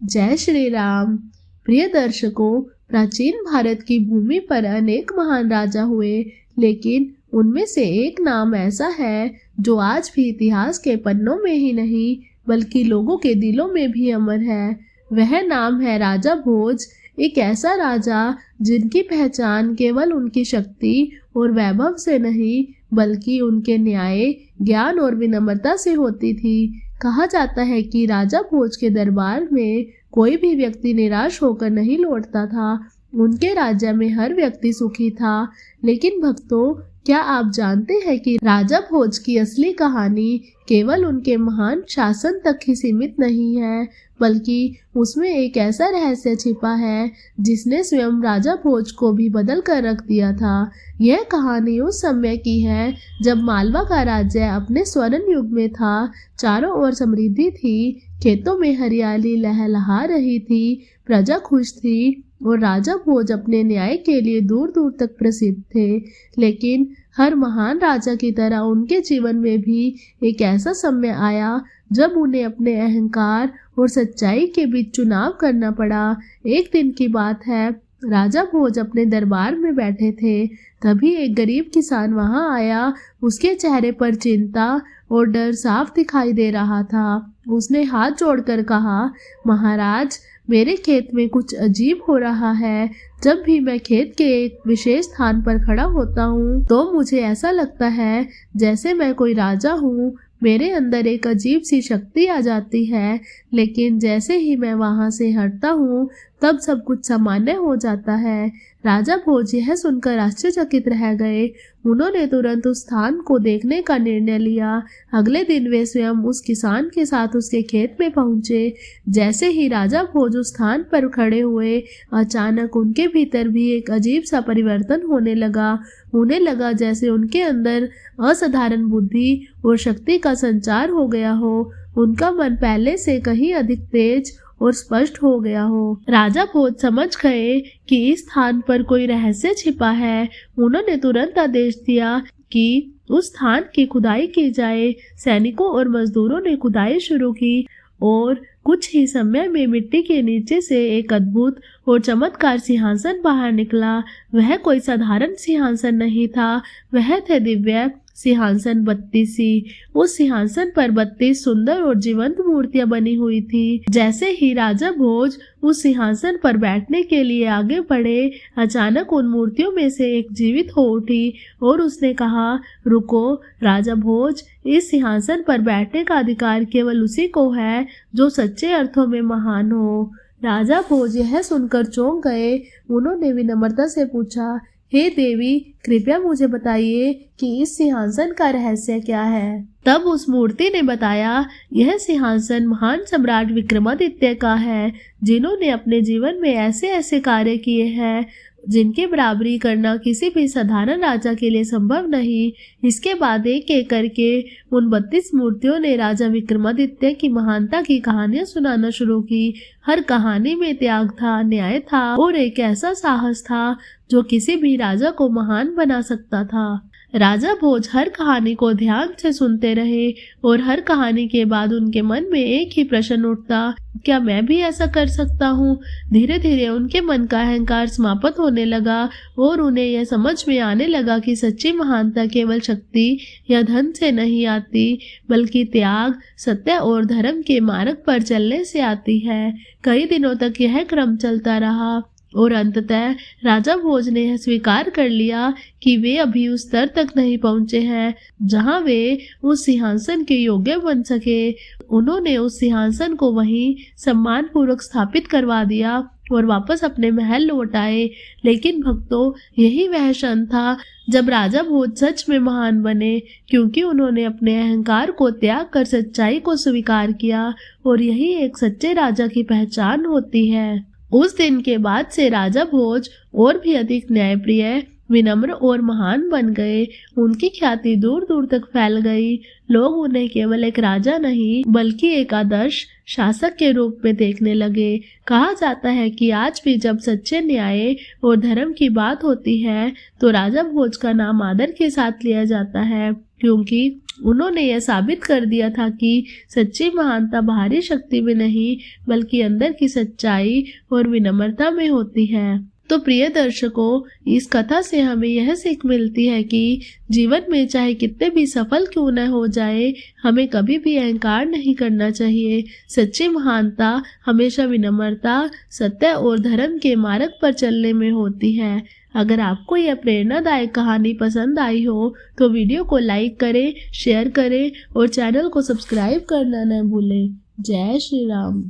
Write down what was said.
जय श्री राम। प्रिय दर्शकों, प्राचीन भारत की भूमि पर अनेक महान राजा हुए, लेकिन उनमें से एक नाम ऐसा है जो आज भी इतिहास के पन्नों में ही नहीं बल्कि लोगों के दिलों में भी अमर है। वह नाम है राजा भोज। एक ऐसा राजा जिनकी पहचान केवल उनकी शक्ति और वैभव से नहीं बल्कि उनके न्याय, ज्ञान और विनम्रता से होती थी। कहा जाता है कि राजा भोज के दरबार में कोई भी व्यक्ति निराश होकर नहीं लौटता था। उनके राज्य में हर व्यक्ति सुखी था। लेकिन भक्तों, क्या आप जानते हैं कि राजा भोज की असली कहानी केवल उनके महान शासन तक ही सीमित नहीं है, बल्कि उसमें एक ऐसा रहस्य छिपा है जिसने स्वयं राजा भोज को भी बदल कर रख दिया था। यह कहानी उस समय की है जब मालवा का राज्य अपने स्वर्ण युग में था। चारों ओर समृद्धि थी, खेतों में हरियाली लहलहा रही थी, प्रजा खुश थी और राजा भोज अपने न्याय के लिए दूर दूर तक प्रसिद्ध थे। लेकिन हर महान राजा की तरह उनके जीवन में भी एक ऐसा समय आया जब उन्हें अपने अहंकार और सच्चाई के बीच चुनाव करना पड़ा। एक दिन की बात है, राजा भोज अपने दरबार में बैठे थे। तभी एक गरीब किसान वहां आया। उसके चेहरे पर चिंता और डर साफ दिखाई दे रहा था। उसने हाथ जोड़कर कहा, महाराज, मेरे खेत में कुछ अजीब हो रहा है। जब भी मैं खेत के एक विशेष स्थान पर खड़ा होता हूँ तो मुझे ऐसा लगता है जैसे मैं कोई राजा हूँ। मेरे अंदर एक अजीब सी शक्ति आ जाती है, लेकिन जैसे ही मैं वहां से हटता हूँ तब सब कुछ सामान्य हो जाता है। राजा भोज यह सुनकर आश्चर्यचकित रह गए। उन्होंने तुरंत उस स्थान को देखने का निर्णय लिया। अगले दिन वे स्वयं उस किसान के साथ उसके खेत में पहुंचे। जैसे ही राजा भोज उस स्थान पर खड़े हुए, अचानक उनके भीतर भी एक अजीब सा परिवर्तन होने लगा। उन्हें लगा जैसे उनके अंदर असाधारण बुद्धि और शक्ति का संचार हो गया हो। उनका मन पहले से कहीं अधिक तेज और स्पष्ट हो गया हो। राजा भोज समझ गए कि इस स्थान पर कोई रहस्य छिपा है। उन्होंने तुरंत आदेश दिया कि उस स्थान की खुदाई की जाए। सैनिकों और मजदूरों ने खुदाई शुरू की और कुछ ही समय में मिट्टी के नीचे से एक अद्भुत और चमत्कार सिंहासन बाहर निकला। वह कोई साधारण सिंहासन नहीं था, वह थे दिव्य सिंहासन 32। उस सिंहासन पर 32 सुंदर और जीवंत मूर्तियां बनी हुई थी। जैसे ही राजा भोज उस सिंहासन पर बैठने के लिए आगे बढ़े, अचानक उन मूर्तियों में से एक जीवित हो उठी और उसने कहा, रुको राजा भोज, इस सिंहासन पर बैठने का अधिकार केवल उसी को है जो सच्चे अर्थों में महान हो। राजा भोज यह सुनकर चौंक गए। उन्होंने विनम्रता से पूछा, हे देवी, कृपया मुझे बताइए कि इस सिंहासन का रहस्य क्या है। तब उस मूर्ति ने बताया, यह सिंहासन महान सम्राट विक्रमादित्य का है, जिन्होंने अपने जीवन में ऐसे ऐसे कार्य किए हैं जिनकी बराबरी करना किसी भी साधारण राजा के लिए संभव नहीं। इसके बाद एक एक करके उन 32 मूर्तियों ने राजा विक्रमादित्य की महानता की कहानियां सुनाना शुरू की। हर कहानी में त्याग था, न्याय था और एक ऐसा साहस था जो किसी भी राजा को महान बना सकता था। राजा भोज हर कहानी को ध्यान से सुनते रहे और हर कहानी के बाद उनके मन में एक ही प्रश्न उठता, क्या मैं भी ऐसा कर सकता हूँ। धीरे धीरे उनके मन का अहंकार समाप्त होने लगा और उन्हें यह समझ में आने लगा कि सच्ची महानता केवल शक्ति या धन से नहीं आती, बल्कि त्याग, सत्य और धर्म के मार्ग पर चलने से आती है। कई दिनों तक यह क्रम चलता रहा और अंततः राजा भोज ने यह स्वीकार कर लिया कि वे अभी उस स्तर तक नहीं पहुंचे हैं जहां वे उस सिंहासन के योग्य बन सके। उन्होंने उस सिंहासन को वहीं सम्मान पूर्वक स्थापित करवा दिया और वापस अपने महल लौट आए। लेकिन भक्तों, यही वह क्षण था जब राजा भोज सच में महान बने, क्योंकि उन्होंने अपने अहंकार को त्याग कर सच्चाई को स्वीकार किया और यही एक सच्चे राजा की पहचान होती है। उस दिन के बाद से राजा भोज और भी अधिक न्यायप्रिय, विनम्र और महान बन गए। उनकी ख्याति दूर दूर तक फैल गई। लोग उन्हें केवल एक राजा नहीं बल्कि एक आदर्श शासक के रूप में देखने लगे। कहा जाता है कि आज भी जब सच्चे न्याय और धर्म की बात होती है तो राजा भोज का नाम आदर के साथ लिया जाता है। क्योंकि उन्होंने यह साबित कर दिया था कि सच्ची महानता बाहरी शक्ति में नहीं बल्कि अंदर की सच्चाई और विनम्रता में होती है। तो प्रिय दर्शकों, इस कथा से हमें यह सीख मिलती है कि जीवन में चाहे कितने भी सफल क्यों न हो जाए, हमें कभी भी अहंकार नहीं करना चाहिए। सच्ची महानता हमेशा विनम्रता, सत्य और धर्म के मार्ग पर चलने में होती है। अगर आपको यह प्रेरणादायक कहानी पसंद आई हो तो वीडियो को लाइक करें, शेयर करें और चैनल को सब्सक्राइब करना न भूलें। जय श्री राम।